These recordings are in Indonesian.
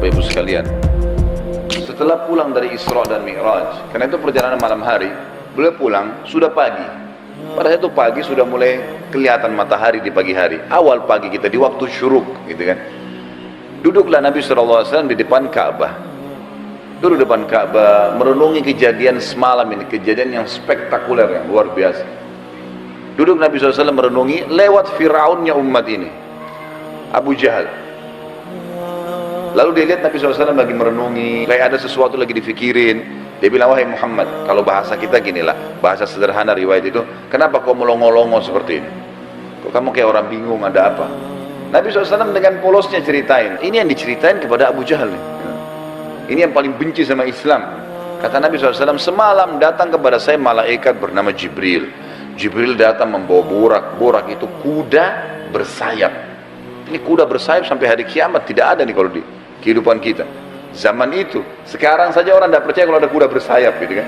Bapak Ibu sekalian, setelah pulang dari Isra dan Mi'raj, karena itu perjalanan malam hari, beliau pulang sudah pagi. Pada itu pagi sudah mulai kelihatan matahari di pagi hari, awal pagi kita di waktu syuruk, gitu kan. Duduklah Nabi SAW di depan Ka'bah. Duduk depan Ka'bah, merenungi kejadian semalam ini, kejadian yang spektakuler, yang luar biasa. Duduk Nabi SAW merenungi lewat Fir'aunnya umat ini, Abu Jahal. Lalu dia lihat Nabi SAW lagi merenungi, kayak ada sesuatu lagi difikirin. Dia bilang, wahai Muhammad, kalau bahasa kita ginilah, bahasa sederhana riwayat itu, kenapa kau melongo-longo seperti ini? Kok kamu kayak orang bingung, ada apa? Nabi SAW dengan polosnya ceritain. Ini yang diceritain kepada Abu Jahal. Ini yang paling benci sama Islam. Kata Nabi SAW, semalam datang kepada saya malaikat bernama Jibril. Jibril datang membawa borak. Borak itu kuda bersayap. Ini kuda bersayap sampai hari kiamat tidak ada nih kalau di kehidupan kita. Zaman itu, sekarang saja orang tidak percaya kalau ada kuda bersayap, gitu kan.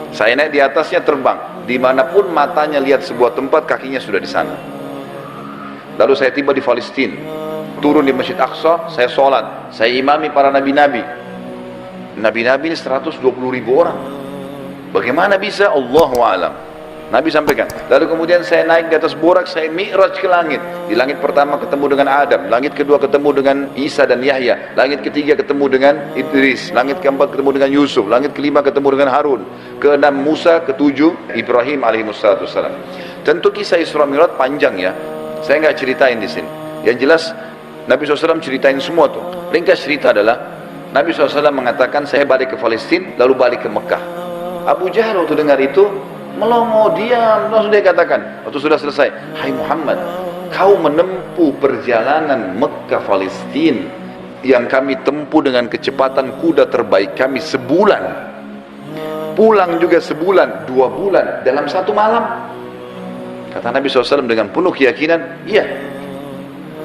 Saya naik di atasnya terbang, dimanapun matanya lihat sebuah tempat, kakinya sudah di sana. Lalu saya tiba di Palestina, turun di Masjid Aqsa, saya sholat, saya imami para nabi-nabi. Nabi-nabi ini 120.000 orang. Bagaimana bisa? Allahu a'lam. Nabi sampaikan. Lalu kemudian saya naik di atas borak, saya mi'raj ke langit. Di langit pertama ketemu dengan Adam, langit kedua ketemu dengan Isa dan Yahya, langit ketiga ketemu dengan Idris, langit keempat ketemu dengan Yusuf, langit kelima ketemu dengan Harun, keenam Musa, ketujuh Ibrahim alaihissalam. Tentu kisah Isra Mi'raj panjang ya, saya nggak ceritain di sini. Yang jelas Nabi SAW ceritain semua tuh. Ringkas cerita adalah Nabi SAW mengatakan saya balik ke Palestina lalu balik ke Mekah. Abu Jahal waktu dengar itu melongo, diam, langsung dia katakan waktu sudah selesai, hai Muhammad, kau menempuh perjalanan Mekah Palestina yang kami tempuh dengan kecepatan kuda terbaik kami sebulan, pulang juga sebulan, 2 bulan dalam 1 malam. Kata Nabi SAW dengan penuh keyakinan, iya.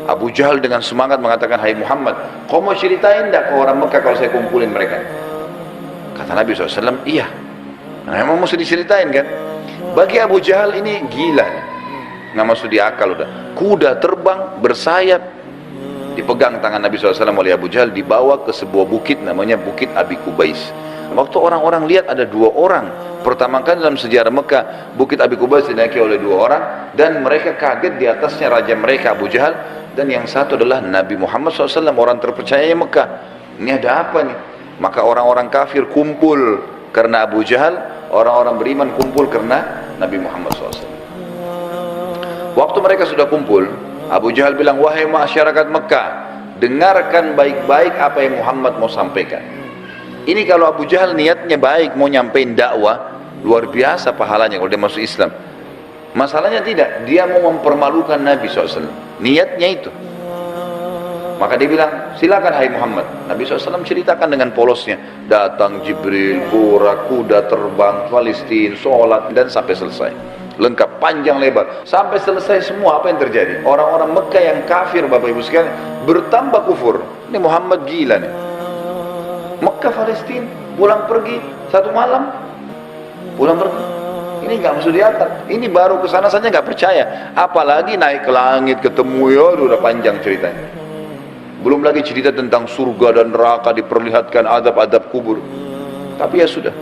Abu Jahal dengan semangat mengatakan, hai Muhammad, kau mau ceritain tidak ke orang Mekah kalau saya kumpulin mereka? Kata Nabi SAW, iya. Nah, memang mesti diceritain kan. Bagi Abu Jahal ini gila nih, nggak masuk di akal udah. Kuda terbang bersayap, dipegang tangan Nabi SAW oleh Abu Jahal, dibawa ke sebuah bukit namanya Bukit Abi Kubais. Waktu orang-orang lihat ada 2 orang, pertama kali dalam sejarah Mekah Bukit Abi Kubais dinaiki oleh 2 orang, dan mereka kaget, di atasnya raja mereka Abu Jahal, dan yang satu adalah Nabi Muhammad SAW, orang terpercaya Mekah. Ini ada apa nih? Maka orang-orang kafir kumpul karena Abu Jahal, orang-orang beriman kumpul karena Nabi Muhammad SAW. Waktu mereka sudah kumpul, Abu Jahal bilang, wahai masyarakat Mekah, dengarkan baik-baik apa yang Muhammad mau sampaikan. Ini kalau Abu Jahal niatnya baik, mau nyampein dakwah, luar biasa pahalanya kalau dia masuk Islam. Masalahnya tidak, dia mau mempermalukan Nabi SAW. Niatnya itu. Maka dia bilang, silakan hai Muhammad. Nabi SAW ceritakan dengan polosnya. Datang Jibril, borak, kuda terbang, Palestina, sholat, dan sampai selesai. Lengkap, panjang lebar. Sampai selesai semua apa yang terjadi. Orang-orang Mekah yang kafir, Bapak Ibu sekalian, bertambah kufur. Ini Muhammad gila nih. Mekah, Palestina, pulang pergi 1 malam. Pulang pergi. Ini nggak masuk di akal. Ini baru kesana saja nggak percaya. Apalagi naik ke langit, ketemu ya, udah panjang ceritanya. Belum lagi cerita tentang surga dan neraka, diperlihatkan adab-adab kubur. Tapi ya sudah.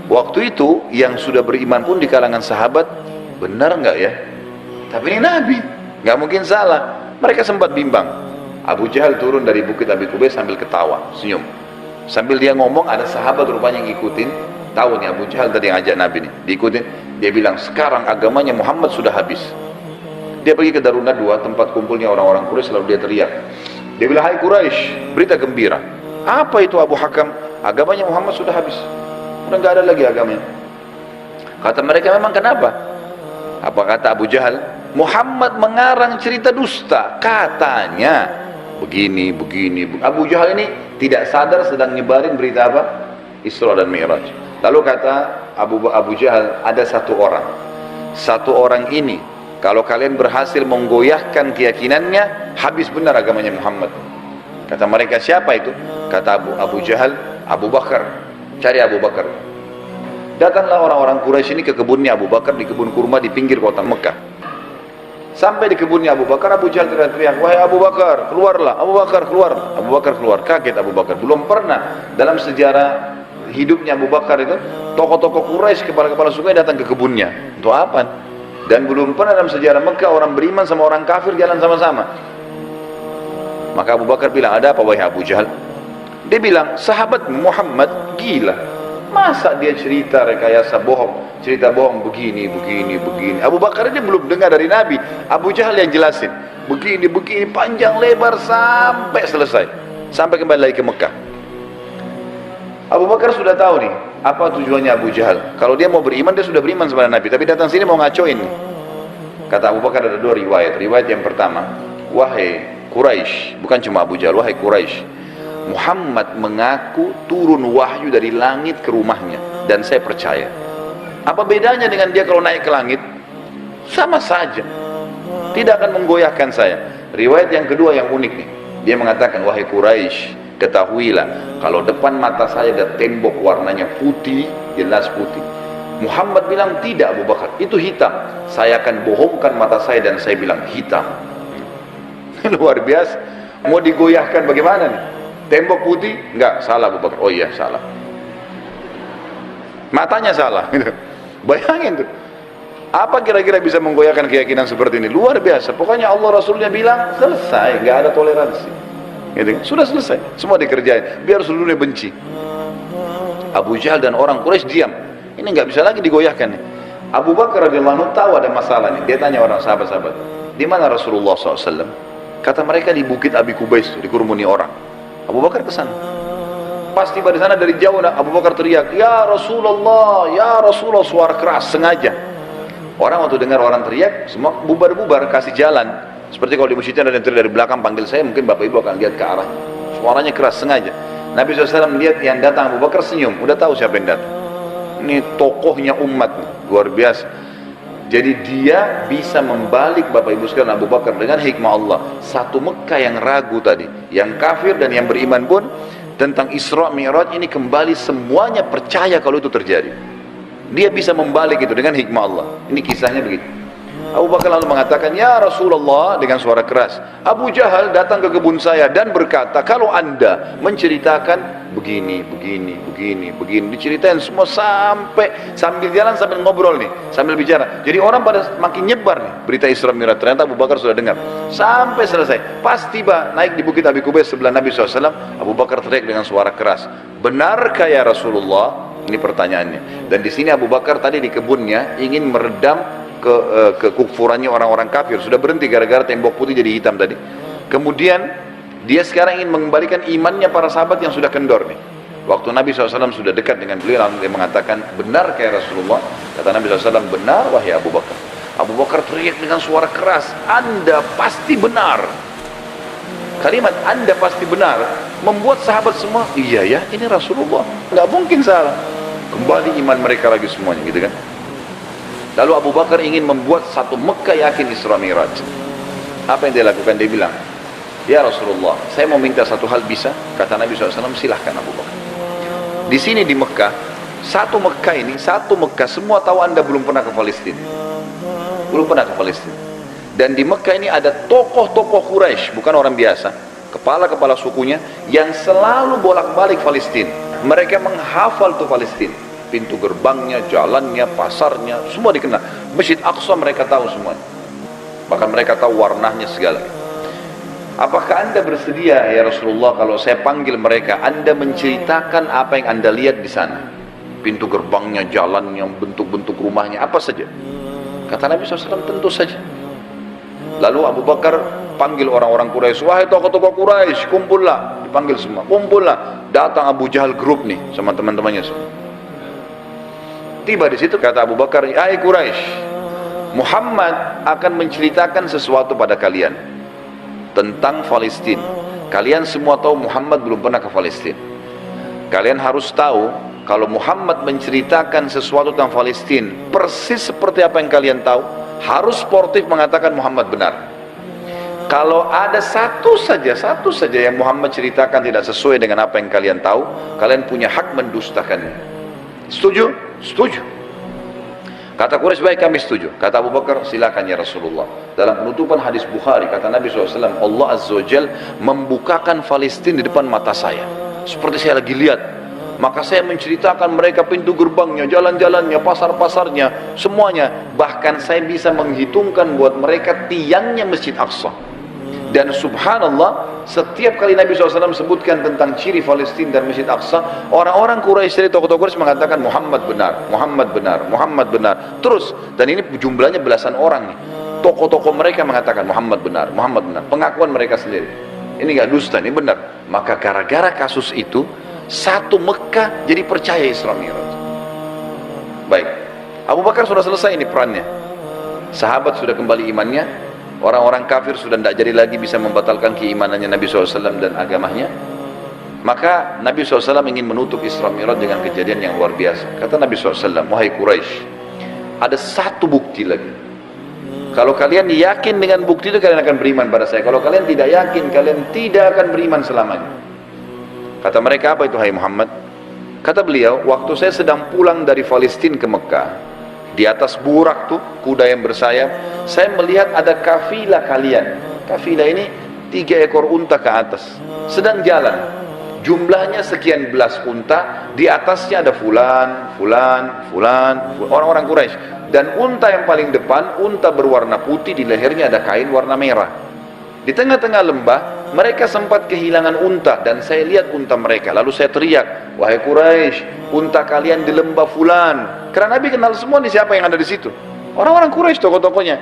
Waktu itu yang sudah beriman pun di kalangan sahabat, benar nggak ya? Tapi ini Nabi, nggak mungkin salah. Mereka sempat bimbang. Abu Jahal turun dari Bukit Abi Kubais sambil ketawa, senyum. Sambil dia ngomong, ada sahabat rupanya yang ngikutin. Tahu nih Abu Jahal tadi yang ajak Nabi nih, diikutin. Dia bilang, sekarang agamanya Muhammad sudah habis. Dia pergi ke Darun Nadwa, tempat kumpulnya orang-orang Quraisy, lalu dia teriak. Dia bilang, hai Quraisy, berita gembira. Apa itu Abu Hakam? Agamanya Muhammad sudah habis. Udah nggak ada lagi agamanya. Kata mereka, memang kenapa? Apa kata Abu Jahal? Muhammad mengarang cerita dusta. Katanya begini. Abu Jahal ini tidak sadar sedang nyebarin berita apa? Isra dan Mi'raj. Lalu kata Abu Jahal, ada 1 orang. 1 orang ini, kalau kalian berhasil menggoyahkan keyakinannya, habis benar agamanya Muhammad. Kata mereka, siapa itu? Kata Abu Jahal, Abu Bakar. Cari Abu Bakar. Datanglah orang-orang Quraisy ini ke kebunnya Abu Bakar, di kebun kurma di pinggir kota Mekah. Sampai di kebunnya Abu Bakar, Abu Jahal teriak-teriak, wahai Abu Bakar, keluarlah, Abu Bakar keluar. Abu Bakar keluar, kaget Abu Bakar. Belum pernah dalam sejarah hidupnya Abu Bakar itu, tokoh-tokoh Quraisy, kepala-kepala suku datang ke kebunnya. Untuk apa? Dan belum pernah dalam sejarah Mekah orang beriman sama orang kafir jalan sama-sama. Maka Abu Bakar bilang, ada apa wahai Abu Jahal? Dia bilang, sahabat Muhammad gila. Masa dia cerita rekayasa bohong, cerita bohong begini. Abu Bakar ini belum dengar dari Nabi. Abu Jahal yang jelasin, begini, panjang lebar sampai selesai, sampai kembali lagi ke Mekah. Abu Bakar sudah tahu nih apa tujuannya Abu Jahal. Kalau dia mau beriman, dia sudah beriman sama Nabi, tapi datang sini mau ngacoin nih. Kata Abu Bakar ada dua riwayat. Riwayat yang pertama, wahai Quraisy, bukan cuma Abu Jahal, wahai Quraisy, Muhammad mengaku turun wahyu dari langit ke rumahnya, dan saya percaya. Apa bedanya dengan dia kalau naik ke langit? Sama saja, tidak akan menggoyahkan saya. Riwayat yang kedua yang unik nih, dia mengatakan, wahai Quraisy, ketahuilah kalau depan mata saya ada tembok warnanya putih, jelas putih. Muhammad bilang, tidak Abu Bakar, itu hitam. Saya akan bohongkan mata saya dan saya bilang hitam. Luar biasa. Mau digoyahkan bagaimana nih? Tembok putih? Enggak, salah Abu Bakar. Oh iya, salah. Matanya salah. Bayangin tuh. Apa kira-kira bisa menggoyahkan keyakinan seperti ini? Luar biasa. Pokoknya Allah Rasulnya bilang, selesai. Enggak ada toleransi. Gitu. Sudah selesai. Semua dikerjain. Biar seluruhnya benci. Abu Jahal dan orang Quraisy diam. Ini enggak bisa lagi digoyahkan nih. Abu Bakar radhiyallahu anhu tahu ada masalah nih. Dia tanya orang sahabat-sahabat, di mana Rasulullah SAW? Kata mereka di Bukit Abi Kubais, dikerumuni orang. Abu Bakar ke sana. Pas tiba di sana dari jauh, Abu Bakar teriak, ya Rasulullah, suara keras sengaja. Orang waktu dengar orang teriak, semua bubar-bubar, kasih jalan. Seperti kalau di masjidnya ada yang teriak dari belakang panggil saya, mungkin Bapak Ibu akan lihat ke arah. Suaranya keras sengaja. Nabi SAW melihat yang datang, Abu Bakar senyum, udah tahu siapa yang datang. Ini tokohnya umat, luar biasa. Jadi dia bisa membalik Bapak Ibu sekalian Abu Bakar dengan hikmah Allah. Satu Mekah yang ragu tadi, yang kafir dan yang beriman pun tentang Isra Mi'raj ini kembali semuanya percaya kalau itu terjadi. Dia bisa membalik itu dengan hikmah Allah. Ini kisahnya begitu. Abu Bakar lalu mengatakan, ya Rasulullah, dengan suara keras, Abu Jahal datang ke kebun saya dan berkata, kalau anda menceritakan begini, diceritain semua sambil jalan sambil ngobrol nih, sambil bicara. Jadi orang pada makin nyebar nih berita Isra Mi'raj. Ternyata Abu Bakar sudah dengar sampai selesai. Pas tiba naik di Bukit Abi Kubais sebelah Nabi SAW, Abu Bakar teriak dengan suara keras, benarkah ya Rasulullah? Ini pertanyaannya. Dan di sini Abu Bakar tadi di kebunnya ingin meredam kekufurannya orang-orang kafir. Sudah berhenti gara-gara tembok putih jadi hitam tadi. Kemudian dia sekarang ingin mengembalikan imannya para sahabat yang sudah kendor nih. Waktu Nabi SAW sudah dekat dengan beliau, lalu dia mengatakan, benar kayak Rasulullah? Kata Nabi SAW, benar wahai Abu Bakar. Abu Bakar teriak dengan suara keras, anda pasti benar. Kalimat anda pasti benar membuat sahabat semua, iya ya, ini Rasulullah, nggak mungkin salah. Kembali iman mereka lagi semuanya, gitu kan. Lalu Abu Bakar ingin membuat satu Mekah yakin Isra Mi'raj. Apa yang dia lakukan? Dia bilang, ya Rasulullah, saya mau minta satu hal, bisa? Kata Nabi SAW, silahkan Abu Bakar. Di sini di Mekah, satu Mekah, semua tahu anda belum pernah ke Palestina. Belum pernah ke Palestina. Dan di Mekah ini ada tokoh-tokoh Quraisy, bukan orang biasa, kepala-kepala sukunya, yang selalu bolak-balik Palestina. Mereka menghafal tuh Palestina. Pintu gerbangnya, jalannya, pasarnya, semua dikenal. Masjid Aqsa mereka tahu semuanya. Bahkan mereka tahu warnanya segala. Apakah anda bersedia ya Rasulullah kalau saya panggil mereka, anda menceritakan apa yang anda lihat di sana? Pintu gerbangnya, jalannya, bentuk-bentuk rumahnya, apa saja. Kata Nabi SAW, tentu saja. Lalu Abu Bakar panggil orang-orang Quraisy, wahai tokoh-tokoh Quraisy, kumpullah. Dipanggil semua, kumpullah. Datang Abu Jahal grup nih sama teman-temannya semua. Tiba di situ kata Abu Bakar, hai Quraisy, Muhammad akan menceritakan sesuatu pada kalian tentang Palestina. Kalian semua tahu Muhammad belum pernah ke Palestina. Kalian harus tahu kalau Muhammad menceritakan sesuatu tentang Palestina persis seperti apa yang kalian tahu, harus sportif mengatakan Muhammad benar. Kalau ada satu saja yang Muhammad ceritakan tidak sesuai dengan apa yang kalian tahu, kalian punya hak mendustakannya. Setuju? Setuju. Kata Quraisy, baik, kami setuju. Kata Abu Bakar, silakan ya Rasulullah. Dalam penutupan hadis Bukhari, kata Nabi SAW, Allah Azza wa Jal membukakan Palestina di depan mata saya, seperti saya lagi lihat. Maka saya menceritakan mereka pintu gerbangnya, jalan-jalannya, pasar-pasarnya, semuanya. Bahkan saya bisa menghitungkan buat mereka tiangnya Masjid Aqsa. Dan subhanallah, setiap kali Nabi SAW sebutkan tentang ciri Palestina dan Masjid Aqsa, orang-orang Quraisy dari tokoh-tokoh Quraisy mengatakan Muhammad benar, Muhammad benar, Muhammad benar. Terus, dan ini jumlahnya belasan orang nih. Tokoh-tokoh mereka mengatakan Muhammad benar, Muhammad benar. Pengakuan mereka sendiri. Ini gak dusta, ini benar. Maka gara-gara kasus itu, satu Mekah jadi percaya Isra Mi'raj. Baik, Abu Bakar sudah selesai ini perannya. Sahabat sudah kembali imannya. Orang-orang kafir sudah tidak jadi lagi bisa membatalkan keimanannya Nabi SAW dan agamanya. Maka Nabi SAW ingin menutup Isra Mi'raj dengan kejadian yang luar biasa. Kata Nabi SAW, wahai Quraisy, ada satu bukti lagi. Kalau kalian yakin dengan bukti itu, kalian akan beriman pada saya. Kalau kalian tidak yakin, kalian tidak akan beriman selamanya. Kata mereka, apa itu hai Muhammad? Kata beliau, waktu saya sedang pulang dari Palestina ke Mekah, di atas burak tuh, kuda yang bersayap, saya melihat ada kafilah kalian. Kafilah ini 3 ekor unta ke atas, sedang jalan. Jumlahnya sekian belas unta, di atasnya ada fulan, orang-orang Quraisy. Dan unta yang paling depan, unta berwarna putih, di lehernya ada kain warna merah. Di tengah-tengah lembah, mereka sempat kehilangan unta, dan saya lihat unta mereka. Lalu saya teriak, wahai Quraisy, unta kalian di lembah fulan. Karena Nabi kenal semua nih siapa yang ada di situ. Orang-orang Quraisy, tokoh-tokohnya.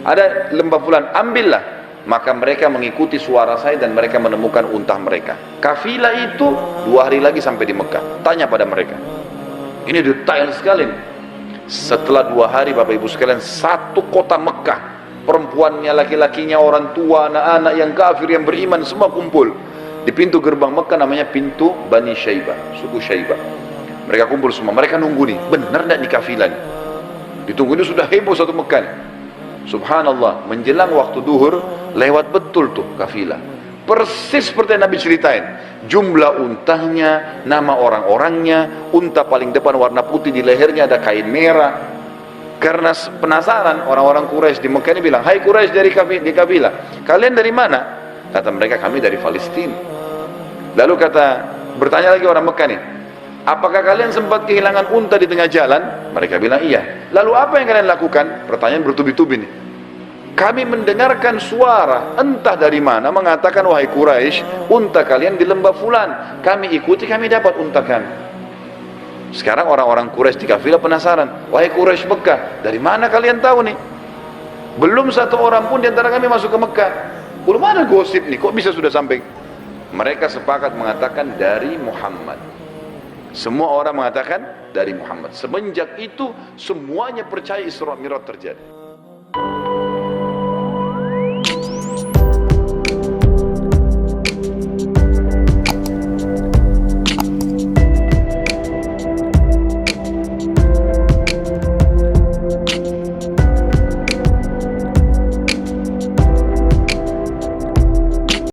Ada lembah fulan, ambillah. Maka mereka mengikuti suara saya dan mereka menemukan unta mereka. Kafilah itu 2 hari lagi sampai di Mekah. Tanya pada mereka. Ini detail sekali nih. Setelah 2 hari Bapak Ibu sekalian, satu kota Mekah, perempuannya, laki-lakinya, orang tua, anak-anak yang kafir, yang beriman, semua kumpul di pintu gerbang Mekah, namanya pintu Bani Syaibah, suku Syaibah. Mereka kumpul semua, mereka nunggu nih, benar tidak nih kafilah nih? Ditunggu ini sudah heboh satu Mekah nih. Subhanallah, menjelang waktu duhur, lewat betul tuh kafilah. Persis seperti yang Nabi ceritain. Jumlah untanya, nama orang-orangnya, unta paling depan warna putih, di lehernya ada kain merah. Karena penasaran, orang-orang Quraisy di Mekah ini bilang, hai Quraisy dari kafilah, kalian dari mana? Kata mereka, kami dari Palestina. Lalu bertanya lagi orang Mekah nih, apakah kalian sempat kehilangan unta di tengah jalan? Mereka bilang iya. Lalu apa yang kalian lakukan? Pertanyaan bertubi-tubi nih. Kami mendengarkan suara entah dari mana mengatakan, wahai Quraisy, unta kalian di lembah fulan. Kami ikuti, kami dapat unta kami. Sekarang orang-orang Quraisy di kafilah penasaran, wahai Quraisy Mekah, dari mana kalian tahu nih? Belum satu orang pun di antara kami masuk ke Mekah. Belum ada gosip nih, kok bisa sudah sampai? Mereka sepakat mengatakan dari Muhammad. Semua orang mengatakan dari Muhammad. Semenjak itu semuanya percaya Isra Mi'raj terjadi.